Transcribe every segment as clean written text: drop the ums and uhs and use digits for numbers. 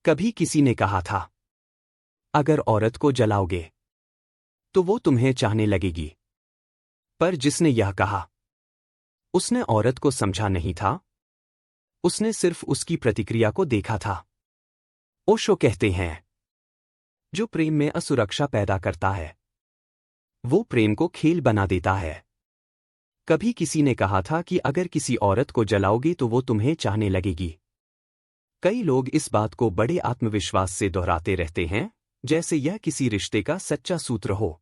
कभी किसी ने कहा था, अगर औरत को जलाओगे तो वो तुम्हें चाहने लगेगी। पर जिसने यह कहा, उसने औरत को समझा नहीं था, उसने सिर्फ उसकी प्रतिक्रिया को देखा था। ओशो कहते हैं, जो प्रेम में असुरक्षा पैदा करता है वो प्रेम को खेल बना देता है। कभी किसी ने कहा था कि अगर किसी औरत को जलाओगे तो वो तुम्हें चाहने लगेगी। कई लोग इस बात को बड़े आत्मविश्वास से दोहराते रहते हैं, जैसे यह किसी रिश्ते का सच्चा सूत्र हो।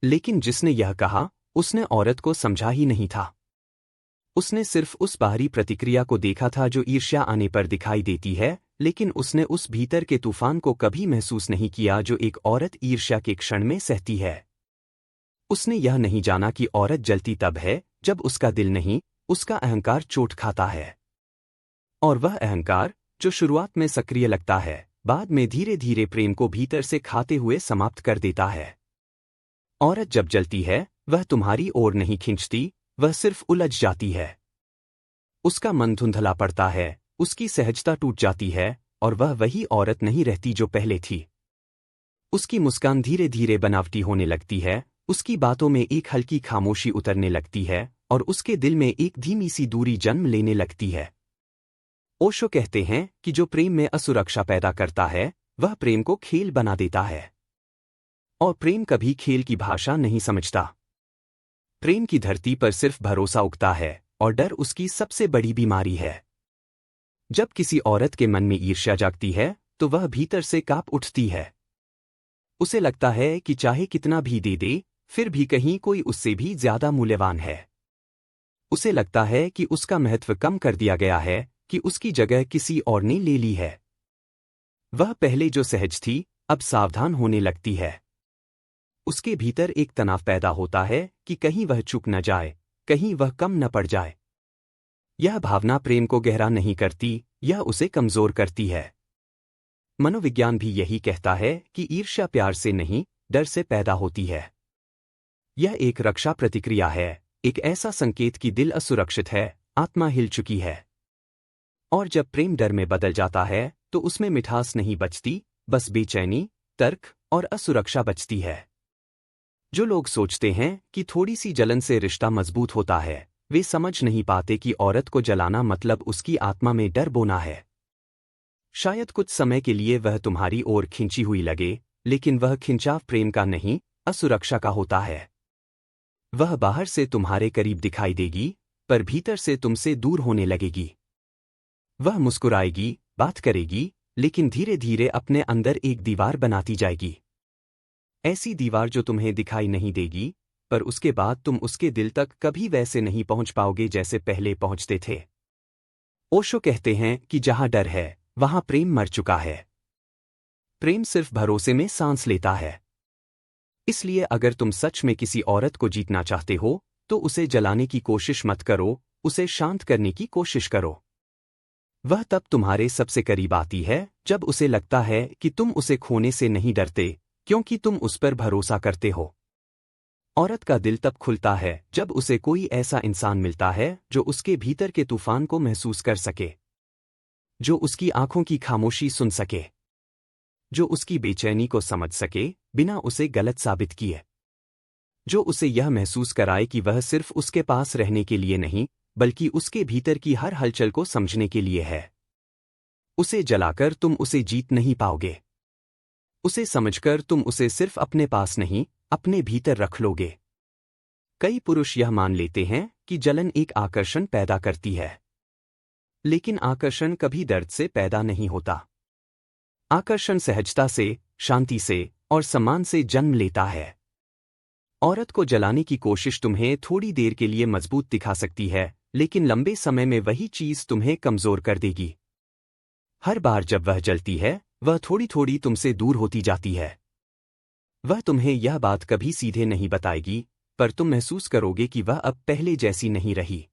लेकिन जिसने यह कहा, उसने औरत को समझा ही नहीं था। उसने सिर्फ उस बाहरी प्रतिक्रिया को देखा था जो ईर्ष्या आने पर दिखाई देती है, लेकिन उसने उस भीतर के तूफान को कभी महसूस नहीं किया जो एक औरत ईर्ष्या के क्षण में सहती है। उसने यह नहीं जाना कि औरत जलती तब है जब उसका दिल नहीं, उसका अहंकार चोट खाता है। और वह अहंकार, जो शुरुआत में सक्रिय लगता है, बाद में धीरे धीरे प्रेम को भीतर से खाते हुए समाप्त कर देता है। औरत जब जलती है, वह तुम्हारी ओर नहीं खींचती, वह सिर्फ उलझ जाती है। उसका मन धुंधला पड़ता है, उसकी सहजता टूट जाती है, और वह वही औरत नहीं रहती जो पहले थी। उसकी मुस्कान धीरे धीरे बनावटी होने लगती है, उसकी बातों में एक हल्की खामोशी उतरने लगती है, और उसके दिल में एक धीमी सी दूरी जन्म लेने लगती है। ओशो कहते हैं कि जो प्रेम में असुरक्षा पैदा करता है, वह प्रेम को खेल बना देता है। और प्रेम कभी खेल की भाषा नहीं समझता। प्रेम की धरती पर सिर्फ भरोसा उगता है, और डर उसकी सबसे बड़ी बीमारी है। जब किसी औरत के मन में ईर्ष्या जागती है, तो वह भीतर से कांप उठती है। उसे लगता है कि चाहे कितना भी दे दे, फिर भी कहीं कोई उससे भी ज्यादा मूल्यवान है। उसे लगता है कि उसका महत्व कम कर दिया गया है, कि उसकी जगह किसी और ने ले ली है। वह पहले जो सहज थी, अब सावधान होने लगती है। उसके भीतर एक तनाव पैदा होता है कि कहीं वह चूक न जाए, कहीं वह कम न पड़ जाए। यह भावना प्रेम को गहरा नहीं करती, यह उसे कमजोर करती है। मनोविज्ञान भी यही कहता है कि ईर्ष्या प्यार से नहीं, डर से पैदा होती है। यह एक रक्षा प्रतिक्रिया है, एक ऐसा संकेत कि दिल असुरक्षित है, आत्मा हिल चुकी है। और जब प्रेम डर में बदल जाता है, तो उसमें मिठास नहीं बचती, बस बेचैनी, तर्क और असुरक्षा बचती है। जो लोग सोचते हैं कि थोड़ी सी जलन से रिश्ता मजबूत होता है, वे समझ नहीं पाते कि औरत को जलाना मतलब उसकी आत्मा में डर बोना है। शायद कुछ समय के लिए वह तुम्हारी ओर खिंची हुई लगे, लेकिन वह खिंचाव प्रेम का नहीं, असुरक्षा का होता है। वह बाहर से तुम्हारे करीब दिखाई देगी, पर भीतर से तुमसे दूर होने लगेगी। वह मुस्कुराएगी, बात करेगी, लेकिन धीरे धीरे अपने अंदर एक दीवार बनाती जाएगी। ऐसी दीवार जो तुम्हें दिखाई नहीं देगी, पर उसके बाद तुम उसके दिल तक कभी वैसे नहीं पहुंच पाओगे जैसे पहले पहुंचते थे। ओशो कहते हैं कि जहां डर है, वहां प्रेम मर चुका है। प्रेम सिर्फ भरोसे में सांस लेता है। इसलिए अगर तुम सच में किसी औरत को जीतना चाहते हो, तो उसे जलाने की कोशिश मत करो, उसे शांत करने की कोशिश करो। वह तब तुम्हारे सबसे करीब आती है जब उसे लगता है कि तुम उसे खोने से नहीं डरते, क्योंकि तुम उस पर भरोसा करते हो। औरत का दिल तब खुलता है जब उसे कोई ऐसा इंसान मिलता है जो उसके भीतर के तूफान को महसूस कर सके, जो उसकी आंखों की खामोशी सुन सके, जो उसकी बेचैनी को समझ सके बिना उसे गलत साबित किए, जो उसे यह महसूस कराए कि वह सिर्फ उसके पास रहने के लिए नहीं, बल्कि उसके भीतर की हर हलचल को समझने के लिए है। उसे जलाकर तुम उसे जीत नहीं पाओगे। उसे समझकर तुम उसे सिर्फ अपने पास नहीं, अपने भीतर रख लोगे। कई पुरुष यह मान लेते हैं कि जलन एक आकर्षण पैदा करती है। लेकिन आकर्षण कभी दर्द से पैदा नहीं होता। आकर्षण सहजता से, शांति से और सम्मान से जन्म लेता है। औरत को जलाने की कोशिश तुम्हें थोड़ी देर के लिए मजबूत दिखा सकती है, लेकिन लंबे समय में वही चीज तुम्हें कमजोर कर देगी। हर बार जब वह जलती है, वह थोड़ी थोड़ी तुमसे दूर होती जाती है। वह तुम्हें यह बात कभी सीधे नहीं बताएगी, पर तुम महसूस करोगे कि वह अब पहले जैसी नहीं रही।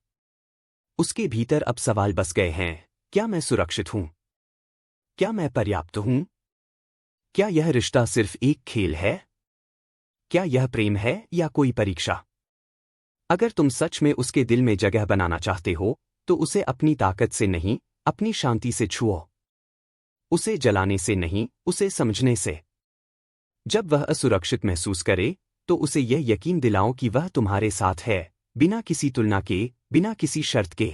उसके भीतर अब सवाल बस गए हैं, क्या मैं सुरक्षित हूं? क्या मैं पर्याप्त हूं? क्या यह रिश्ता सिर्फ एक खेल है? क्या यह प्रेम है या कोई परीक्षा? अगर तुम सच में उसके दिल में जगह बनाना चाहते हो, तो उसे अपनी ताकत से नहीं, अपनी शांति से छुओ। उसे जलाने से नहीं, उसे समझने से। जब वह असुरक्षित महसूस करे तो उसे यह यकीन दिलाओ कि वह तुम्हारे साथ है, बिना किसी तुलना के, बिना किसी शर्त के।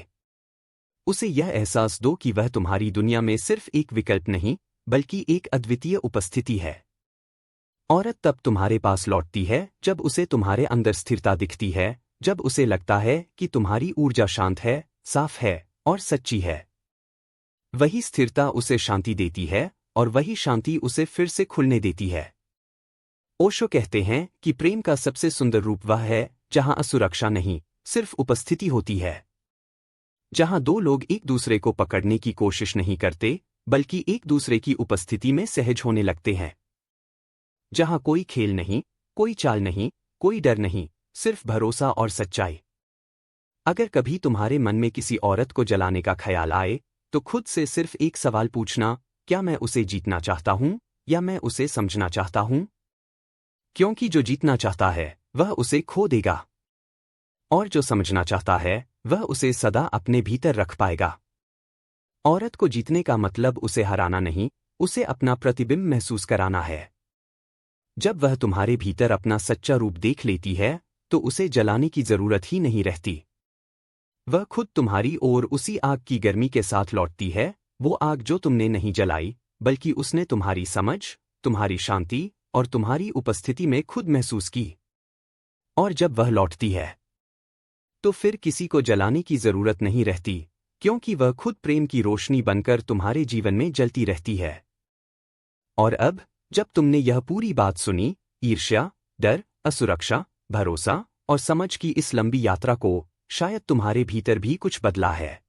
उसे यह एहसास दो कि वह तुम्हारी दुनिया में सिर्फ एक विकल्प नहीं, बल्कि एक अद्वितीय उपस्थिति है। औरत तब तुम्हारे पास लौटती है जब उसे तुम्हारे अंदर स्थिरता दिखती है, जब उसे लगता है कि तुम्हारी ऊर्जा शांत है, साफ है और सच्ची है। वही स्थिरता उसे शांति देती है और वही शांति उसे फिर से खुलने देती है। ओशो कहते हैं कि प्रेम का सबसे सुंदर रूप वह है जहां असुरक्षा नहीं, सिर्फ उपस्थिति होती है। जहां दो लोग एक दूसरे को पकड़ने की कोशिश नहीं करते, बल्कि एक दूसरे की उपस्थिति में सहज होने लगते हैं। जहां कोई खेल नहीं, कोई चाल नहीं, कोई डर नहीं, सिर्फ भरोसा और सच्चाई। अगर कभी तुम्हारे मन में किसी औरत को जलाने का ख्याल आए, तो खुद से सिर्फ एक सवाल पूछना, क्या मैं उसे जीतना चाहता हूं या मैं उसे समझना चाहता हूं? क्योंकि जो जीतना चाहता है वह उसे खो देगा, और जो समझना चाहता है वह उसे सदा अपने भीतर रख पाएगा। औरत को जीतने का मतलब उसे हराना नहीं, उसे अपना प्रतिबिंब महसूस कराना है। जब वह तुम्हारे भीतर अपना सच्चा रूप देख लेती है तो उसे जलाने की जरूरत ही नहीं रहती। वह खुद तुम्हारी ओर उसी आग की गर्मी के साथ लौटती है, वो आग जो तुमने नहीं जलाई, बल्कि उसने तुम्हारी समझ, तुम्हारी शांति और तुम्हारी उपस्थिति में खुद महसूस की। और जब वह लौटती है तो फिर किसी को जलाने की जरूरत नहीं रहती, क्योंकि वह खुद प्रेम की रोशनी बनकर तुम्हारे जीवन में जलती रहती है। और अब जब तुमने यह पूरी बात सुनी, ईर्ष्या, डर, असुरक्षा, भरोसा और समझ की इस लंबी यात्रा को, शायद तुम्हारे भीतर भी कुछ बदला है।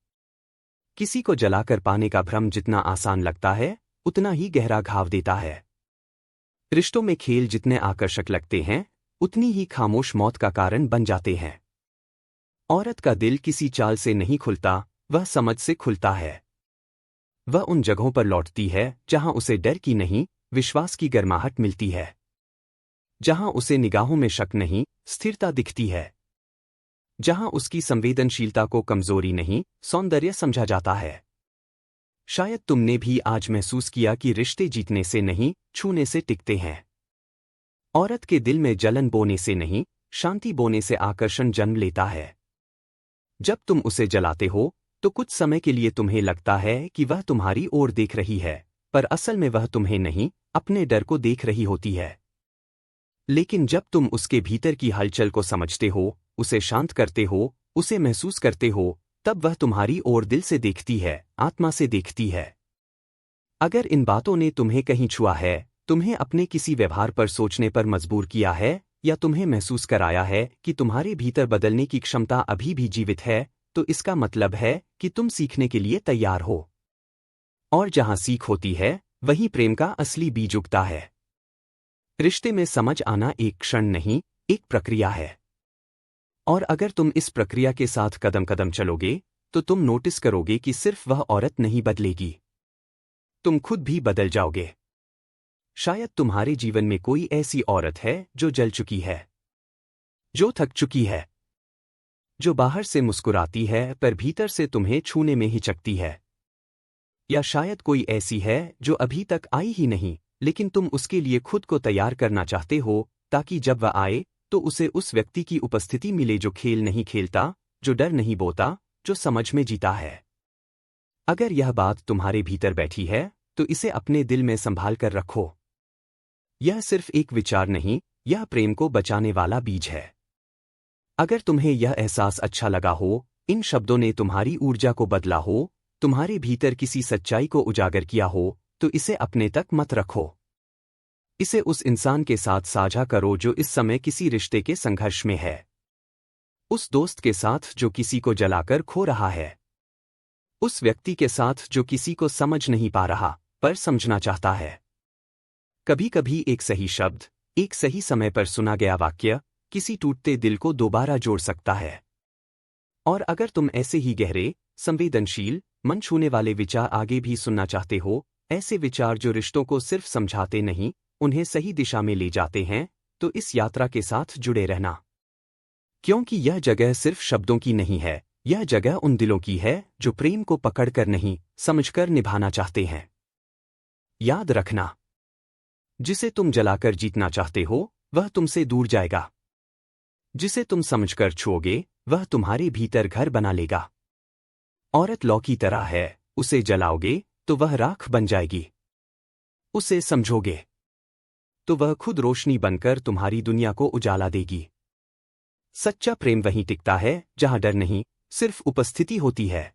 किसी को जलाकर पाने का भ्रम जितना आसान लगता है, उतना ही गहरा घाव देता है। रिश्तों में खेल जितने आकर्षक लगते हैं, उतनी ही खामोश मौत का कारण बन जाते हैं। औरत का दिल किसी चाल से नहीं खुलता, वह समझ से खुलता है। वह उन जगहों पर लौटती है जहां उसे डर की नहीं, विश्वास की गर्माहट मिलती है। जहां उसे निगाहों में शक नहीं, स्थिरता दिखती है। जहां उसकी संवेदनशीलता को कमजोरी नहीं, सौंदर्य समझा जाता है। शायद तुमने भी आज महसूस किया कि रिश्ते जीतने से नहीं, छूने से टिकते हैं। औरत के दिल में जलन बोने से नहीं, शांति बोने से आकर्षण जन्म लेता है। जब तुम उसे जलाते हो तो कुछ समय के लिए तुम्हें लगता है कि वह तुम्हारी ओर देख रही है, पर असल में वह तुम्हें नहीं, अपने डर को देख रही होती है। लेकिन जब तुम उसके भीतर की हलचल को समझते हो, उसे शांत करते हो, उसे महसूस करते हो, तब वह तुम्हारी ओर दिल से देखती है, आत्मा से देखती है। अगर इन बातों ने तुम्हें कहीं छुआ है, तुम्हें अपने किसी व्यवहार पर सोचने पर मजबूर किया है, या तुम्हें महसूस कराया है कि तुम्हारे भीतर बदलने की क्षमता अभी भी जीवित है, तो इसका मतलब है कि तुम सीखने के लिए तैयार हो। और जहां सीख होती है, वहीं प्रेम का असली बीज उगता है। रिश्ते में समझ आना एक क्षण नहीं, एक प्रक्रिया है। और अगर तुम इस प्रक्रिया के साथ कदम कदम चलोगे, तो तुम नोटिस करोगे कि सिर्फ वह औरत नहीं बदलेगी, तुम खुद भी बदल जाओगे। शायद तुम्हारे जीवन में कोई ऐसी औरत है जो जल चुकी है, जो थक चुकी है, जो बाहर से मुस्कुराती है पर भीतर से तुम्हें छूने में हिचकती है। या शायद कोई ऐसी है जो अभी तक आई ही नहीं, लेकिन तुम उसके लिए खुद को तैयार करना चाहते हो, ताकि जब वह आए तो उसे उस व्यक्ति की उपस्थिति मिले जो खेल नहीं खेलता, जो डर नहीं बोता, जो समझ में जीता है। अगर यह बात तुम्हारे भीतर बैठी है, तो इसे अपने दिल में संभाल कर रखो। यह सिर्फ एक विचार नहीं, यह प्रेम को बचाने वाला बीज है। अगर तुम्हें यह एहसास अच्छा लगा हो, इन शब्दों ने तुम्हारी ऊर्जा को बदला हो, तुम्हारे भीतर किसी सच्चाई को उजागर किया हो, तो इसे अपने तक मत रखो। इसे उस इंसान के साथ साझा करो जो इस समय किसी रिश्ते के संघर्ष में है। उस दोस्त के साथ जो किसी को जलाकर खो रहा है। उस व्यक्ति के साथ जो किसी को समझ नहीं पा रहा, पर समझना चाहता है। कभी कभी एक सही शब्द, एक सही समय पर सुना गया वाक्य, किसी टूटते दिल को दोबारा जोड़ सकता है। और अगर तुम ऐसे ही गहरे, संवेदनशील, मन छूने वाले विचार आगे भी सुनना चाहते हो, ऐसे विचार जो रिश्तों को सिर्फ समझाते नहीं, उन्हें सही दिशा में ले जाते हैं, तो इस यात्रा के साथ जुड़े रहना। क्योंकि यह जगह सिर्फ शब्दों की नहीं है, यह जगह उन दिलों की है जो प्रेम को पकड़कर नहीं, समझकर निभाना चाहते हैं। याद रखना, जिसे तुम जलाकर जीतना चाहते हो वह तुमसे दूर जाएगा। जिसे तुम समझकर छुओगे वह तुम्हारे भीतर घर बना लेगा। औरत लौ की तरह है, उसे जलाओगे तो वह राख बन जाएगी। उसे समझोगे तो वह खुद रोशनी बनकर तुम्हारी दुनिया को उजाला देगी। सच्चा प्रेम वहीं टिकता है जहां डर नहीं, सिर्फ उपस्थिति होती है।